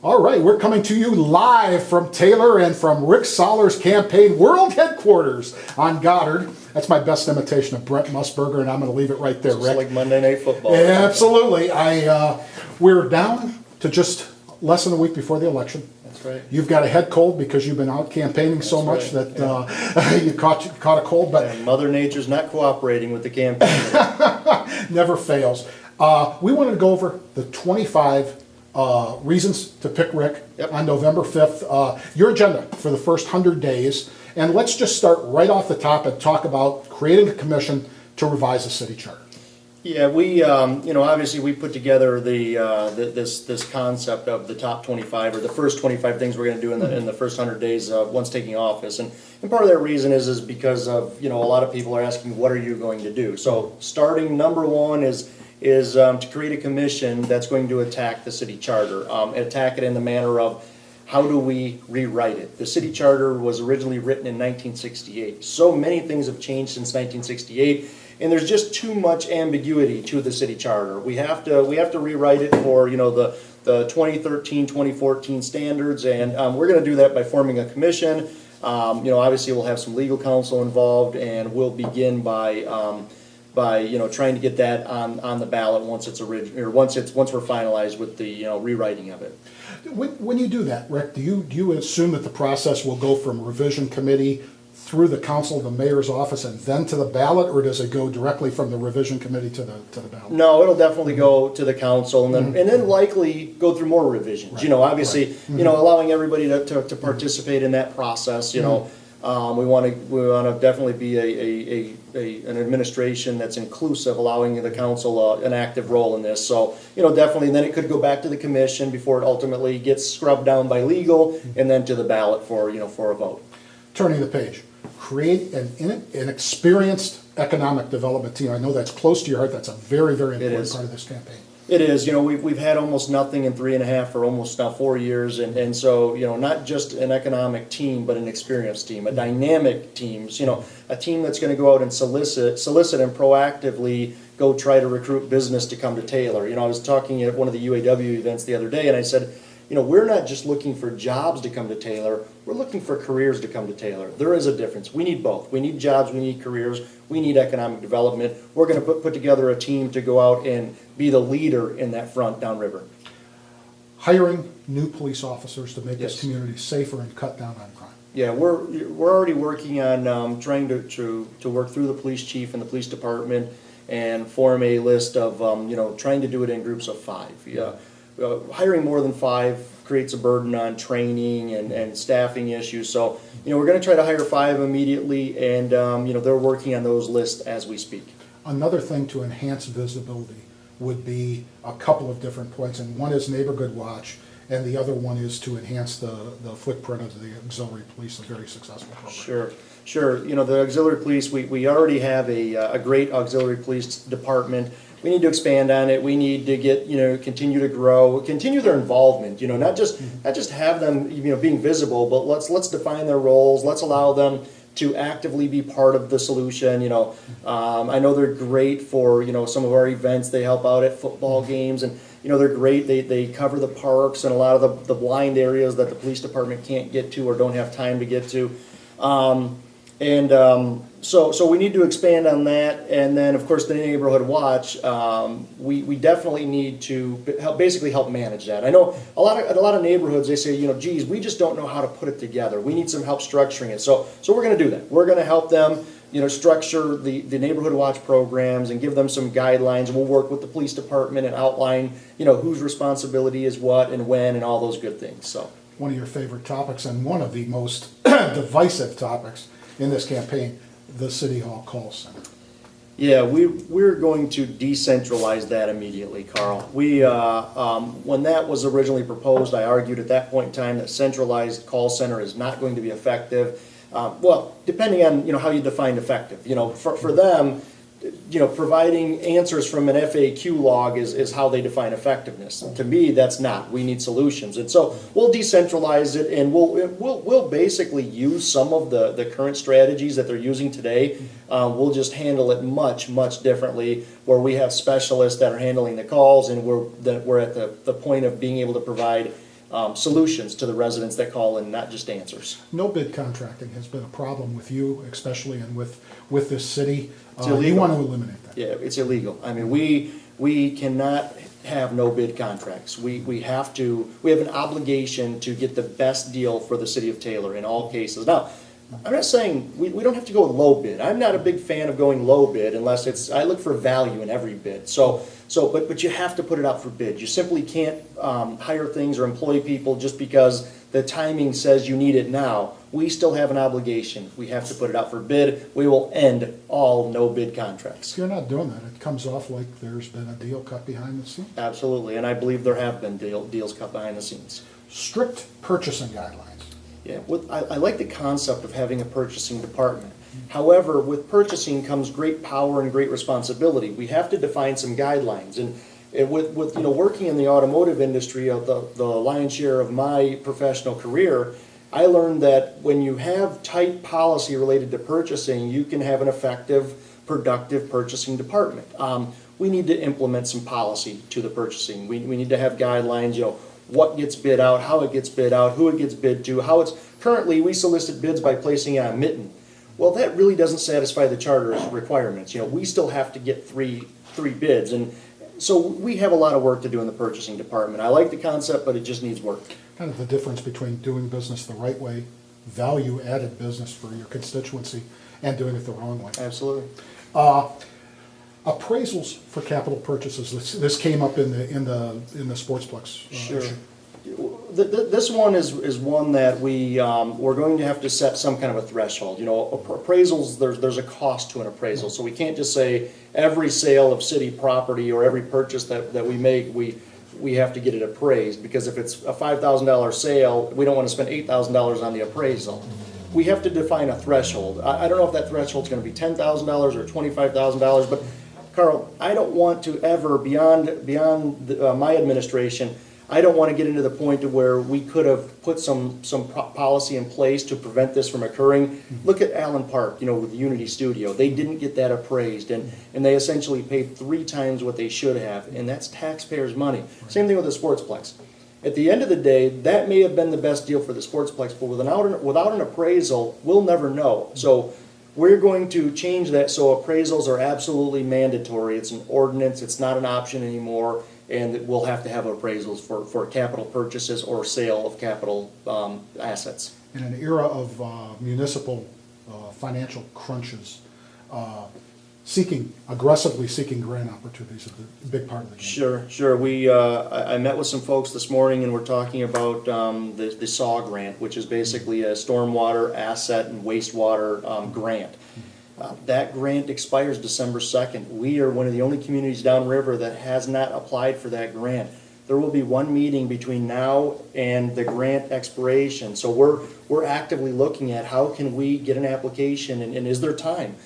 All right, we're coming to you live from Taylor and from Rick Sollars' campaign world headquarters on Goddard. That's my best imitation of Brent Musburger, and I'm going to leave it right there, Just Rick. like Monday Night Football. Yeah, absolutely. We're down to just less than a week before the election. That's right. You've got a head cold because you've been out campaigning so much right, that you caught a cold, but And Mother Nature's not cooperating with the campaign. never fails. We wanted to go over the 25 reasons to pick Rick on November 5th. Your agenda for the first 100 days. And let's just start right off the top and talk about creating a commission to revise the city charter. Yeah, we, obviously we put together this concept of the top 25 or the first 25 things we're going to do in the first 100 days once taking office, and part of that reason is because of a lot of people are asking, what are you going to do? So starting number one is to create a commission that's going to attack the city charter, attack it in the manner of how do we rewrite it. The city charter was originally written in 1968. So many things have changed since 1968. And there's just too much ambiguity to the city charter. We have to rewrite it for the 2013, 2014 standards, and we're going to do that by forming a commission. Obviously we'll have some legal counsel involved, and we'll begin by trying to get that on the ballot once once we're finalized with the rewriting of it. When you do that, Rick, do you assume that the process will go from revision committee through the council, the mayor's office, and then to the ballot, or does it go directly from the revision committee to the ballot? No, it'll definitely go to the council, and then likely go through more revisions. Right. Obviously, allowing everybody to participate in that process. We want to definitely be an administration that's inclusive, allowing the council an active role in this. So definitely, and then it could go back to the commission before it ultimately gets scrubbed down by legal, and then to the ballot for a vote. Turning the page. Create an experienced economic development team. I know that's close to your heart. That's a very, very important part of this campaign. It is. We've had almost nothing in 3.5 or almost now 4 years, and so not just an economic team, but an experienced team, a dynamic team. A team that's going to go out and solicit and proactively go try to recruit business to come to Taylor. I was talking at one of the UAW events the other day, and I said, we're not just looking for jobs to come to Taylor, we're looking for careers to come to Taylor. There is a difference. We need both. We need jobs, we need careers, we need economic development. We're going to put together a team to go out and be the leader in that front downriver. Hiring new police officers to make this community safer and cut down on crime. Yeah, we're already working on trying to work through the police chief and the police department and form a list of, trying to do it in groups of 5. Yeah. Hiring more than 5 creates a burden on training and staffing issues. So, we're going to try to hire 5 immediately, and, they're working on those lists as we speak. Another thing to enhance visibility would be a couple of different points, and one is neighborhood watch, and the other one is to enhance the footprint of the auxiliary police, a very successful program. Sure. The auxiliary police, we already have a great auxiliary police department. We need to expand on it. We need to get, continue to grow, continue their involvement. Not just have them, being visible, but let's define their roles. Let's allow them to actively be part of the solution. I know they're great for some of our events. They help out at football games, and they're great. They cover the parks and a lot of the blind areas that the police department can't get to or don't have time to get to. So we need to expand on that, and then of course the neighborhood watch. We definitely need to help manage that. I know a lot of neighborhoods, they say, geez, we just don't know how to put it together. We need some help structuring it. So we're going to do that. We're going to help them, structure the neighborhood watch programs and give them some guidelines. We'll work with the police department and outline, whose responsibility is what and when and all those good things. So one of your favorite topics and one of the most divisive topics in this campaign, the City Hall call center. Yeah, we're going to decentralize that immediately, Carl. When that was originally proposed, I argued at that point in time that centralized call center is not going to be effective. Well, depending on how you define effective. For them, providing answers from an FAQ log is how they define effectiveness. To me, that's not. We need solutions, and so we'll decentralize it, and we'll basically use some of the current strategies that they're using today. We'll just handle it much differently, where we have specialists that are handling the calls, and we're at the point of being able to provide solutions to the residents that call in, not just answers. No bid contracting has been a problem with you, especially, and with this city. It's You illegal. want to eliminate that. Yeah, it's illegal. I mean, we cannot have no bid contracts. We have an obligation to get the best deal for the city of Taylor in all cases. Now, I'm not saying we don't have to go with low bid. I'm not a big fan of going low bid unless I look for value in every bid. But you have to put it out for bid. You simply can't hire things or employ people just because the timing says you need it now. We still have an obligation. We have to put it out for bid. We will end all no bid contracts. If you're not doing that, it comes off like there's been a deal cut behind the scenes. Absolutely, and I believe there have been deals cut behind the scenes. Strict purchasing guidelines. Yeah, I like the concept of having a purchasing department. However, with purchasing comes great power and great responsibility. We have to define some guidelines, and with working in the automotive industry, of the lion's share of my professional career, I learned that when you have tight policy related to purchasing, you can have an effective, productive purchasing department. We need to implement some policy to the purchasing. We need to have guidelines, what gets bid out, how it gets bid out, who it gets bid to, how it's, currently we solicit bids by placing a mitten. Well, that really doesn't satisfy the charter's requirements. We still have to get three bids, and so we have a lot of work to do in the purchasing department. I like the concept, but it just needs work. Kind of the difference between doing business the right way, value-added business for your constituency, and doing it the wrong way. Absolutely. Appraisals for capital purchases. This came up in the Sportsplex. Sure. Issue. This one is one that we're going to have to set some kind of a threshold. Appraisals, there's a cost to an appraisal, so we can't just say every sale of city property or every purchase that we make, we have to get it appraised, because if it's a $5,000 sale, we don't want to spend $8,000 on the appraisal. We have to define a threshold. I don't know if that threshold's going to be $10,000 or $25,000, but Carl, I don't want to ever, beyond my administration, I don't want to get into the point to where we could have put some policy in place to prevent this from occurring. Look at Allen Park, with the Unity Studio. They didn't get that appraised, and they essentially paid 3 times what they should have, and that's taxpayers' money. Same thing with the Sportsplex. At the end of the day, that may have been the best deal for the Sportsplex, but without an appraisal, we'll never know. So we're going to change that so appraisals are absolutely mandatory. It's an ordinance, it's not an option anymore, and we'll have to have appraisals for capital purchases or sale of capital assets. In an era of municipal financial crunches, aggressively seeking grant opportunities is a big part of the game. Sure. I met with some folks this morning, and we're talking about the SAW grant, which is basically a stormwater asset and wastewater grant. That grant expires December 2nd. We are one of the only communities downriver that has not applied for that grant. There will be one meeting between now and the grant expiration. So we're actively looking at how can we get an application, and is there time?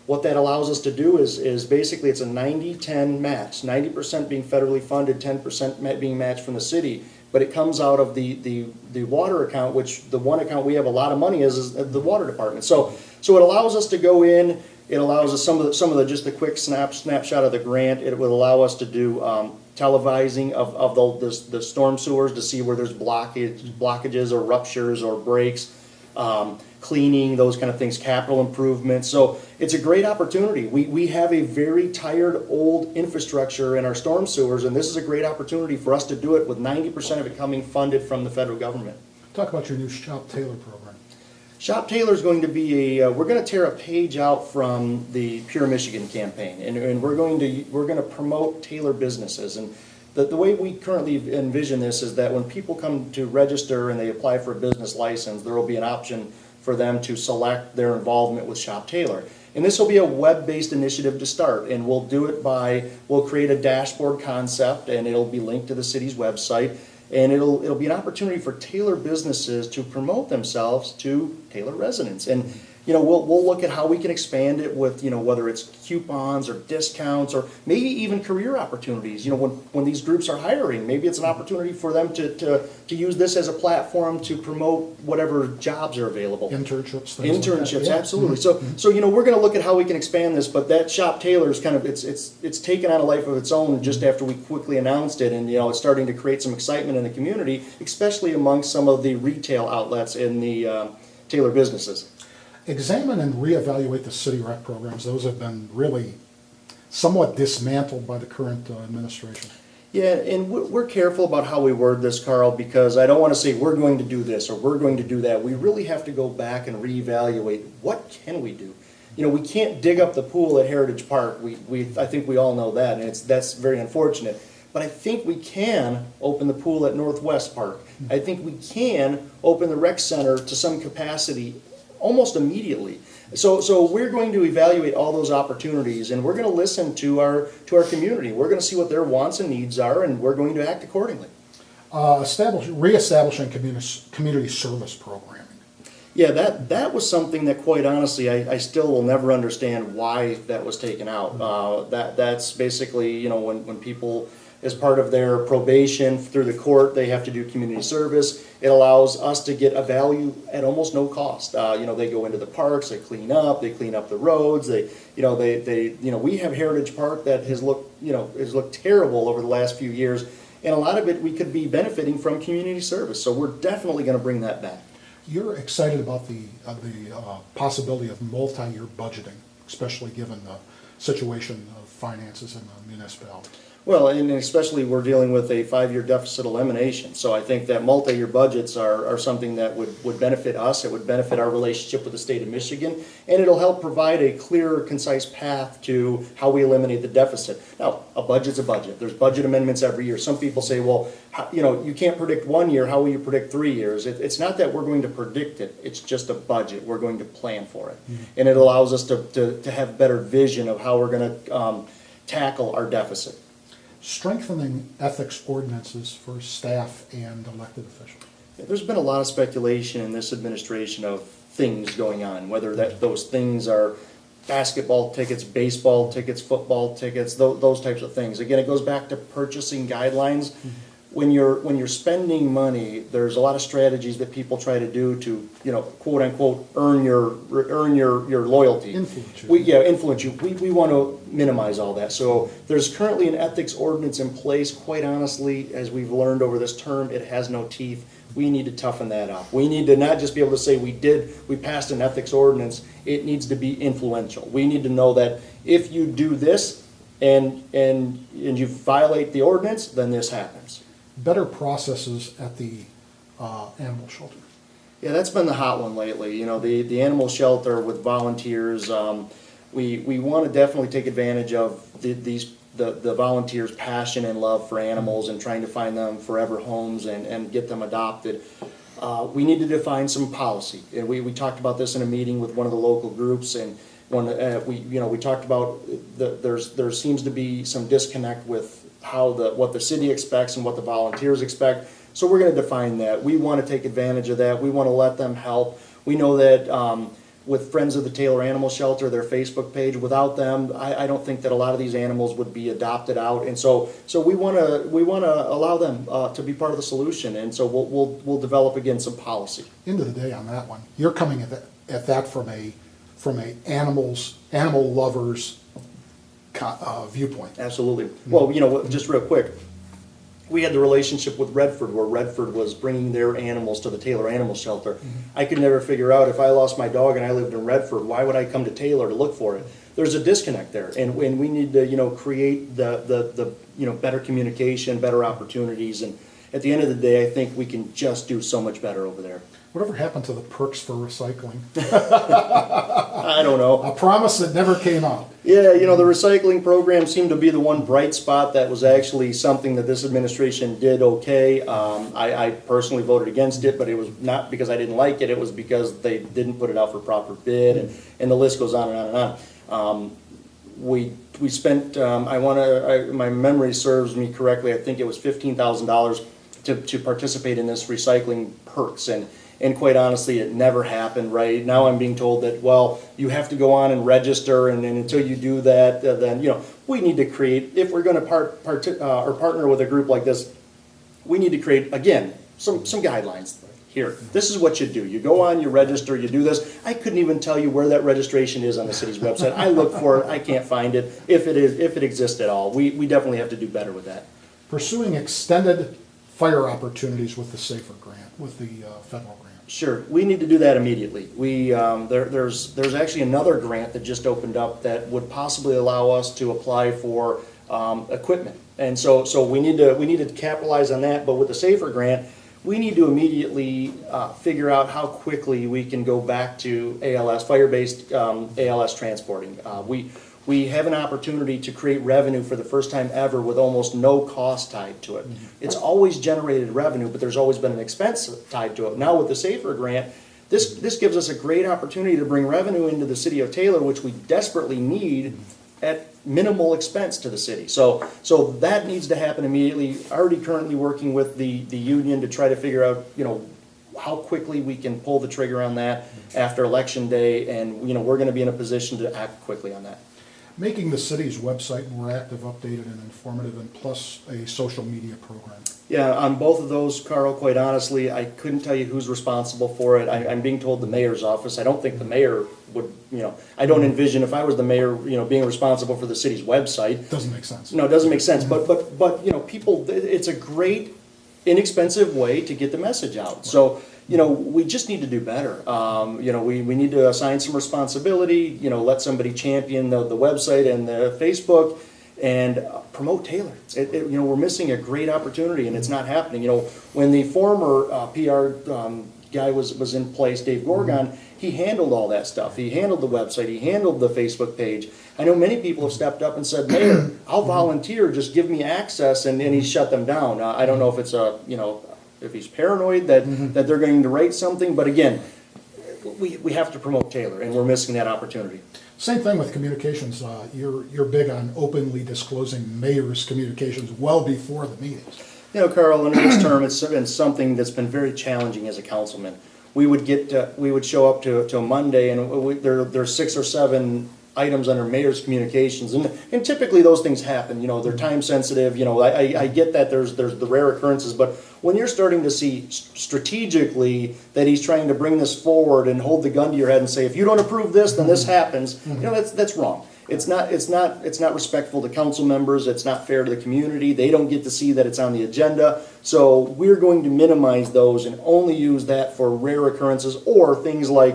What that allows us to do is basically it's a 90-10 match, 90% being federally funded, 10% being matched from the city. But it comes out of the water account, which the one account we have a lot of money is the water department. So it allows us to go in. It allows us some of the just a quick snapshot of the grant. It will allow us to do televising of the storm sewers to see where there's blockages or ruptures or breaks. Cleaning, those kind of things, capital improvements. So it's a great opportunity. We have a very tired old infrastructure in our storm sewers, and this is a great opportunity for us to do it with 90% of it coming funded from the federal government. Talk about your new Shop Taylor program. Shop Taylor is going to be we're going to tear a page out from the Pure Michigan campaign, and we're going to promote Taylor businesses. And the way we currently envision this is that when people come to register and they apply for a business license, there will be an option for them to select their involvement with Shop Taylor. And this will be a web-based initiative to start, and we'll do it we'll create a dashboard concept, and it'll be linked to the city's website, and it'll be an opportunity for Taylor businesses to promote themselves to Taylor residents. And we'll look at how we can expand it with, whether it's coupons or discounts or maybe even career opportunities. When these groups are hiring, maybe it's an opportunity for them to use this as a platform to promote whatever jobs are available. Internships, things like that. Internships, Yeah. absolutely. So we're going to look at how we can expand this, but that Shop Taylor is kind of, it's taken on a life of its own just after we quickly announced it, and it's starting to create some excitement in the community, especially amongst some of the retail outlets in the Taylor businesses. Examine and reevaluate the city rec programs. Those have been really somewhat dismantled by the current administration. Yeah, and we're careful about how we word this, Carl, because I don't want to say we're going to do this or we're going to do that. We really have to go back and reevaluate what can we do. We can't dig up the pool at Heritage Park. I think we all know that, and that's very unfortunate. But I think we can open the pool at Northwest Park. I think we can open the rec center to some capacity almost immediately. So we're going to evaluate all those opportunities, and we're going to listen to our community. We're going to see what their wants and needs are, and we're going to act accordingly. Reestablishing community service programming. Yeah, that was something that, quite honestly, I still will never understand why that was taken out. That's basically, when people, as part of their probation through the court, they have to do community service. It allows us to get a value at almost no cost. They go into the parks, they clean up the roads. We have Heritage Park that has looked terrible over the last few years, and a lot of it we could be benefiting from community service. So we're definitely going to bring that back. You're excited about the possibility of multi-year budgeting, especially given the situation of finances in the municipality. Well, and especially we're dealing with a 5-year deficit elimination. So I think that multi-year budgets are something that would benefit us. It would benefit our relationship with the state of Michigan, and it'll help provide a clear, concise path to how we eliminate the deficit. Now, a budget's a budget. There's budget amendments every year. Some people say, well, you can't predict 1 year. How will you predict 3 years? It's not that we're going to predict it. It's just a budget. We're going to plan for it. Mm-hmm. And it allows us to have better vision of how we're going to tackle our deficit. Strengthening ethics ordinances for staff and elected officials. There's been a lot of speculation in this administration of things going on, whether those things are basketball tickets, baseball tickets, football tickets, those types of things. Again, it goes back to purchasing guidelines. Mm-hmm. When you're spending money, there's a lot of strategies that people try to do to, quote unquote, earn your loyalty. Influence you. Influence you. We want to minimize all that. So there's currently an ethics ordinance in place. Quite honestly, as we've learned over this term, it has no teeth. We need to toughen that up. We need to not just be able to say we passed an ethics ordinance. It needs to be influential. We need to know that if you do this and you violate the ordinance, then this happens. Better processes at the animal shelter. Yeah, that's been the hot one lately. The animal shelter with volunteers. We want to definitely take advantage of the volunteers' passion and love for animals and trying to find them forever homes and get them adopted. We need to define some policy. And we talked about this in a meeting with one of the local groups, and when we talked about there seems to be some disconnect with what the city expects and what the volunteers expect. So we're going to define that. We want to take advantage of that. We want to let them help. We know that with Friends of the Taylor Animal Shelter, their Facebook page, without them, I don't think that a lot of these animals would be adopted out. And so we want to allow them to be part of the solution. And so we'll develop again some policy. End of the day on that one, you're coming at that from a animal lovers viewpoint. Absolutely. Well, just real quick, we had the relationship with Redford, where Redford was bringing their animals to the Taylor Animal Shelter. Mm-hmm. I could never figure out, if I lost my dog and I lived in Redford, why would I come to Taylor to look for it? There's a disconnect there, and we need to create the better communication, better opportunities, and at the end of the day, I think we can just do so much better over there. Whatever happened to the perks for recycling? I don't know. A promise that never came out. Yeah, the recycling program seemed to be the one bright spot that was actually something that this administration did okay. I personally voted against it, but it was not because I didn't like it. It was because they didn't put it out for proper bid, and the list goes on and on and on. We spent, my memory serves me correctly, I think it was $15,000 to participate in this recycling perks, and And quite honestly, it never happened, right? Now I'm being told that, well, you have to go on and register, and until you do that, then, we need to create, if we're gonna partner with a group like this, we need to create, again, some guidelines. Here, this is what you do. You go on, you register, you do this. I couldn't even tell you where that registration is on the city's website. I look for it, I can't find it, if it exists at all. We definitely have to do better with that. Pursuing extended fire opportunities with the SAFER grant, with the federal grant. Sure, we need to do that immediately. There's actually another grant that just opened up that would possibly allow us to apply for equipment. And so we need to capitalize on that, but with the SAFER grant, we need to immediately figure out how quickly we can go back to ALS, fire-based ALS transporting. We have an opportunity to create revenue for the first time ever with almost no cost tied to it. It's always generated revenue, but there's always been an expense tied to it. Now with the SAFER grant, this gives us a great opportunity to bring revenue into the city of Taylor, which we desperately need at minimal expense to the city. So that needs to happen immediately. Already currently working with the union to try to figure out, how quickly we can pull the trigger on that after election day, and we're going to be in a position to act quickly on that. Making the city's website more active, updated, and informative, and plus a social media program. Yeah, on both of those, Carl, quite honestly, I couldn't tell you who's responsible for it. I'm being told the mayor's office. I don't think the mayor would, I don't envision if I was the mayor, being responsible for the city's website. Doesn't make sense. No, it doesn't make sense. But people, it's a great, inexpensive way to get the message out. So, we just need to do better. We need to assign some responsibility, let somebody champion the website and the Facebook, and promote Taylor. We're missing a great opportunity, and it's not happening. When the former PR guy was in place, Dave Gorgon, he handled all that stuff. He handled the website. He handled the Facebook page. I know many people have stepped up and said, Mayor, I'll volunteer. Just give me access, and he shut them down. I don't know if it's if he's paranoid that they're going to write something, but again, we have to promote Taylor, and we're missing that opportunity. Same thing with communications. You're big on openly disclosing mayor's communications well before the meetings. Carl, under this term, it's been something that's been very challenging as a councilman. We would show up to a Monday, and there's 6 or 7 items under mayor's communications, and typically those things happen. They're time sensitive. I get that there's the rare occurrences, but when you're starting to see strategically that he's trying to bring this forward and hold the gun to your head and say, if you don't approve this, then this happens. That's wrong. It's not respectful to council members. It's not fair to the community. They don't get to see that it's on the agenda. So we're going to minimize those and only use that for rare occurrences or things like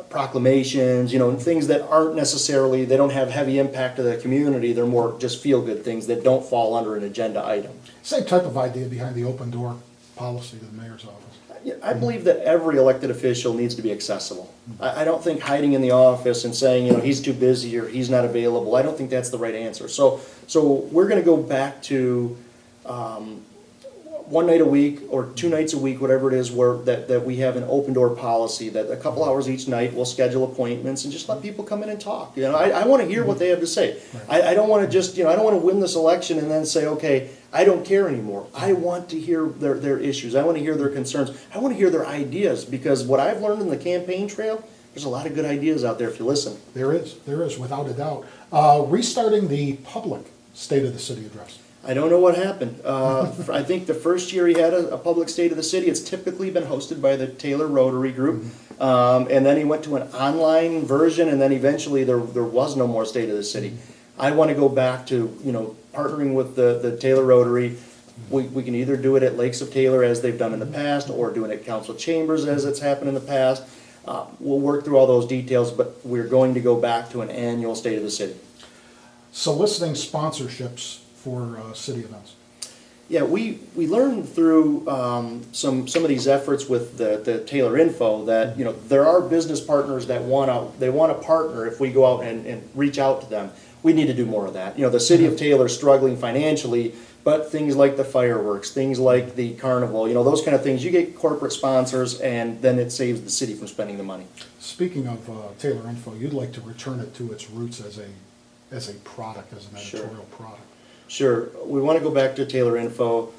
proclamations, things that aren't necessarily, they don't have heavy impact to the community. They're more just feel-good things that don't fall under an agenda item. Same type of idea behind the open door policy to the mayor's office. I believe that every elected official needs to be accessible. I don't think hiding in the office and saying, he's too busy or he's not available, I don't think that's the right answer. So we're going to go back to one night a week or 2 nights a week, whatever it is, that we have an open door policy that a couple hours each night we'll schedule appointments and just let people come in and talk. I want to hear what they have to say. I don't want to just, I don't want to win this election and then say, okay, I don't care anymore. I want to hear their issues. I want to hear their concerns. I want to hear their ideas, because what I've learned in the campaign trail, there's a lot of good ideas out there if you listen. There is, without a doubt. Restarting the public State of the City address. I don't know what happened. I think the first year he had a public State of the City, it's typically been hosted by the Taylor Rotary Group. And then he went to an online version, and then eventually there was no more State of the City. I want to go back to, partnering with the Taylor Rotary. We can either do it at Lakes of Taylor as they've done in the past, or do it at council chambers as it's happened in the past. We'll work through all those details, but we're going to go back to an annual State of the City. Soliciting sponsorships for city events. Yeah, we learned through some of these efforts with the Taylor Info that there are business partners that want to partner if we go out and reach out to them. We need to do more of that. The city of Taylor is struggling financially, but things like the fireworks, things like the carnival, those kind of things, you get corporate sponsors, and then it saves the city from spending the money. Speaking of Taylor Info, you'd like to return it to its roots as a product, as an editorial product. Sure. We want to go back to Taylor Info.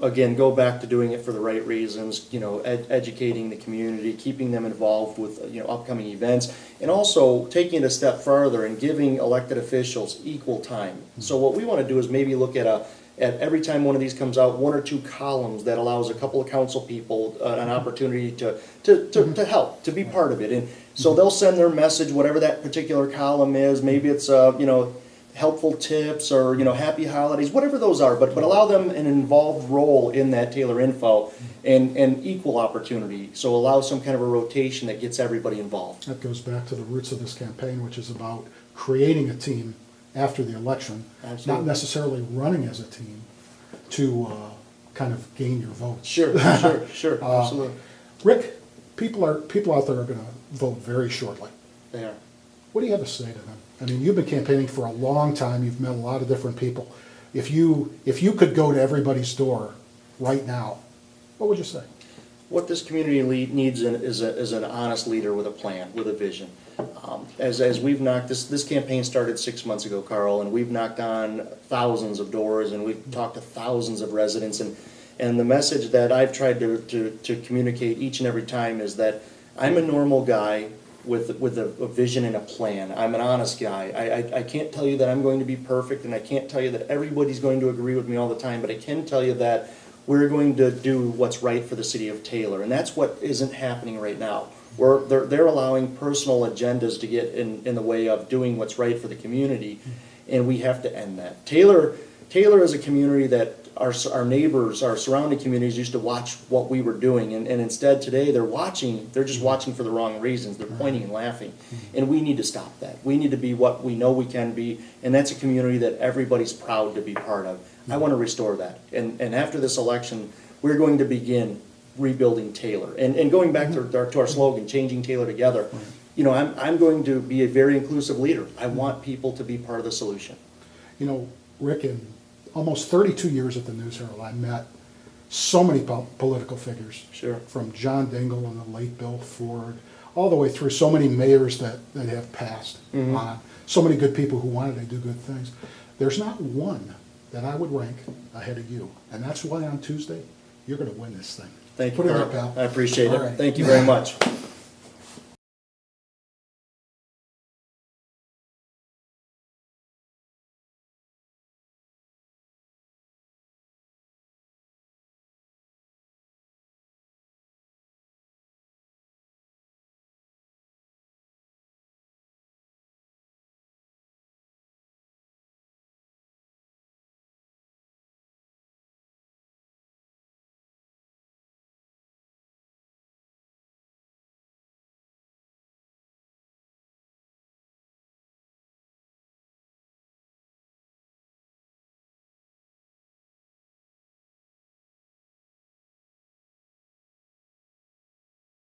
again, go back to doing it for the right reasons, educating the community, keeping them involved with, upcoming events, and also taking it a step further and giving elected officials equal time. So what we want to do is maybe look at every time one of these comes out, 1 or 2 columns that allows a couple of council people an opportunity to help, to be part of it. And so they'll send their message, whatever that particular column is. Maybe it's, helpful tips or, happy holidays, whatever those are, but allow them an involved role in that Taylor info and equal opportunity. So allow some kind of a rotation that gets everybody involved. That goes back to the roots of this campaign, which is about creating a team after the election, Absolutely. not necessarily running as a team to kind of gain your votes. Sure, absolutely. Rick, people out there are going to vote very shortly. They are. What do you have to say to them? I mean, you've been campaigning for a long time. You've met a lot of different people. If you could go to everybody's door right now, what would you say? What this community needs is an honest leader with a plan, with a vision. As we've knocked, this campaign started 6 months ago, Carl, and we've knocked on thousands of doors and we've talked to thousands of residents, and the message that I've tried to communicate each and every time is that I'm a normal guy with a vision and a plan. I'm an honest guy. I can't tell you that I'm going to be perfect, and I can't tell you that everybody's going to agree with me all the time, but I can tell you that we're going to do what's right for the city of Taylor, and that's what isn't happening right now. They're allowing personal agendas to get in the way of doing what's right for the community, and we have to end that. Taylor is a community that our neighbors, our surrounding communities used to watch what we were doing, and instead today they're just watching for the wrong reasons. They're pointing and laughing, and we need to stop that. We need to be what we know we can be, and that's a community that everybody's proud to be part of. I want to restore that, and after this election, we're going to begin rebuilding Taylor, and going back to our slogan, changing Taylor together. I'm going to be a very inclusive leader. I want people to be part of the solution. Rick, in almost 32 years at the News Herald, I met so many political figures. Sure. From John Dingell and the late Bill Ford, all the way through so many mayors that have passed on, so many good people who wanted to do good things. There's not one that I would rank ahead of you, and that's why on Tuesday, you're going to win this thing. Thank you, Put it Carl. up, pal. I appreciate All it. right. Thank you very much.